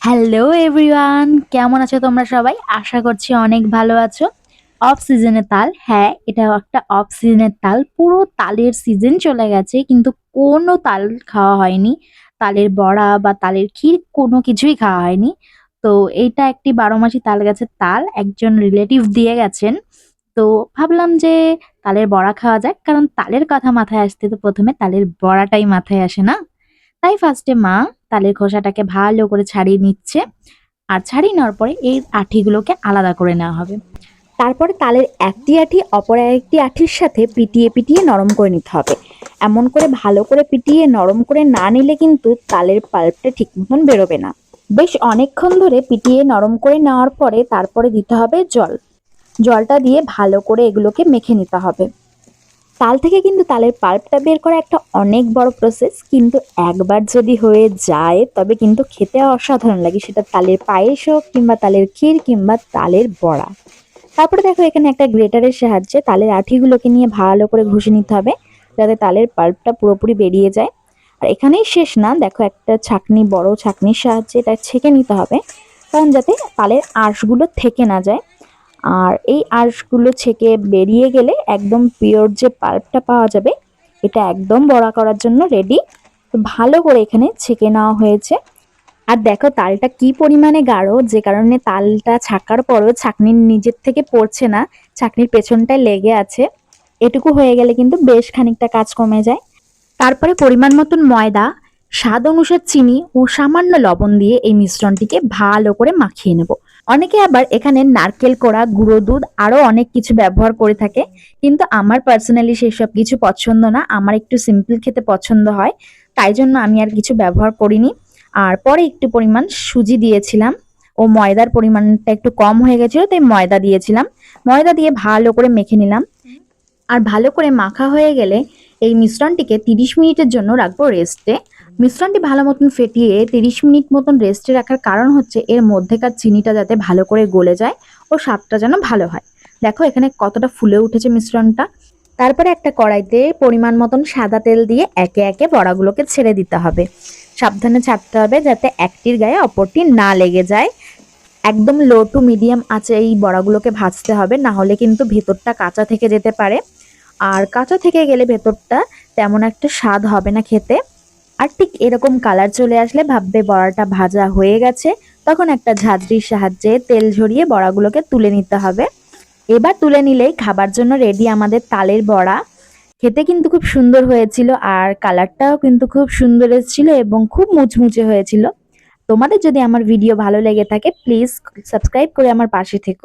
Hello everyone, কেমন আছো তোমরা সবাই? আশা করছি অনেক ভালো আছো। অফ সিজনের তাল, হ্যাঁ এটা একটা অফ সিজনের তাল। পুরো তালের সিজন চলে গেছে কিন্তু কোনো তাল খাওয়া হয়নি। তালের বড়া বা তালের ক্ষীর কোনো কিছুই খাওয়া হয়নি। তো এইটা একটি 12 মাসি তাল গাছের তাল একজন রিলেটিভ দিয়ে গেছেন। তো ভাবলাম যে তালের বড়া খাওয়া যাক, কারণ তালের কথা মাথায় আসতে তো প্রথমে তালের বড়াটাই মাথায় আসে না। তাই ফার্স্টে মা তালের খোসাটাকে ভালো করে ছাড়িয়ে নিচ্ছে, আর ছাড়িয়ে নেওয়ার পরে এই আঠিগুলোকে আলাদা করে নেওয়া হবে। তারপরে তালের একটি আঠি অপর একটি আঠির সাথে পিটিয়ে পিটিয়ে নরম করে নিতে হবে। এমন করে ভালো করে পিটিয়ে নরম করে না নিলে কিন্তু তালের পাল্পটা ঠিক মতন বেরোবে না। বেশ অনেকক্ষণ ধরে পিটিয়ে নরম করে নেওয়ার পরে তারপরে দিতে হবে জল। জলটা দিয়ে ভালো করে এগুলোকে মেখে নিতে হবে। তাল থেকে কিন্তু তালের পাল্পটা বের করা একটা অনেক বড় প্রসেস, কিন্তু একবার যদি হয়ে যায় তবে কিন্তু খেতে অসাধারণ লাগে, সেটা তালের পায়েস হোক কিংবা তালের ক্ষীর কিংবা তালের বড়া। তারপরে দেখো এখানে একটা গ্রেটারের সাহায্যে তালের আঠিগুলোকে নিয়ে ভালো করে ঘষে নিতে হবে, যাতে তালের পাল্পটা পুরোপুরি বেরিয়ে যায়। আর এখানেই শেষ না, দেখো একটা ছাঁকনি, বড় ছাঁকনির সাহায্যে এটা ছেঁকে নিতে হবে, কারণ যাতে তালের আঁশগুলো থেকে না যায়। আর এই আঁশগুলো ছেঁকে বেরিয়ে গেলে একদম পিওর যে পাল্পটা পাওয়া যাবে, এটা একদম বড়া করার জন্য রেডি। তো ভালো করে এখানে ছেঁকে নেওয়া হয়েছে। আর দেখো তালটা কি পরিমাণে গাঢ়, যে কারণে তালটা ছাকার পরও ছাঁকনির নিজের থেকে পড়ছে না, ছাঁকনির পেছনটায় লেগে আছে। এটুকু হয়ে গেলে কিন্তু বেশ খানিকটা কাজ কমে যায়। তারপরে পরিমাণ মতন ময়দা, স্বাদ অনুসার চিনি ও সামান্য লবণ দিয়ে এই মিশ্রণটিকে ভালো করে মাখিয়ে নেব। অনেকে আবার এখানে নারকেল কোড়া, গুঁড়ো দুধ আরো অনেক কিছু ব্যবহার করে থাকে, কিন্তু আমার পার্সোনালি সেসব কিছু পছন্দ না। আমার একটু সিম্পল খেতে পছন্দ হয়, তাই জন্য আমি আর কিছু ব্যবহার করিনি। আর পরে একটু পরিমাণ সুজি দিয়েছিলাম, ও ময়দার পরিমাণটা একটু কম হয়ে গেছিল তাই ময়দা দিয়েছিলাম। ময়দা দিয়ে ভালো করে মেখে নিলাম। আর ভালো করে মাখা হয়ে গেলে এই মিশ্রণটিকে 30 মিনিটের জন্য রাখবো রেস্টে। মিশ্রণটি ভালো মতন ফেটিয়ে 30 মিনিট মতন রেস্টে রাখার কারণ হচ্ছে এর মধ্যেকার চিনিটা যাতে ভালো করে গলে যায় ও স্বাদটা যেন ভালো হয়। দেখো এখানে কতটা ফুলে উঠেছে মিশ্রণটা। তারপরে একটা কড়াইতে পরিমাণ মতন সাদা তেল দিয়ে একে একে বড়াগুলোকে ছেড়ে দিতে হবে। সাবধানে ছাড়তে হবে যাতে একটির গায়ে অপরটি না লেগে যায়। একদম লো টু মিডিয়াম আঁচে এই বড়াগুলোকে ভাজতে হবে, না হলে কিন্তু ভেতরটা কাঁচা থেকে যেতে পারে। আর কাঁচা থেকে গেলে ভেতরটা তেমন একটা স্বাদ হবে না খেতে। আর ঠিক এরকম কালার চলে আসলে ভাববে বড়াটা ভাজা হয়ে গেছে। তখন একটা ঝাঁঝরির সাহায্যে তেল ঝরিয়ে বড়াগুলোকে তুলে নিতে হবে। এবার তুলে নিলেই খাবার জন্য রেডি আমাদের তালের বড়া। খেতে কিন্তু খুব সুন্দর হয়েছিল, আর কালারটাও কিন্তু খুব সুন্দর এসেছিল এবং খুব মুচমুচে হয়েছিল। তোমাদের যদি আমার ভিডিও ভালো লেগে থাকে প্লিজ সাবস্ক্রাইব করে আমার পাশে থেকো।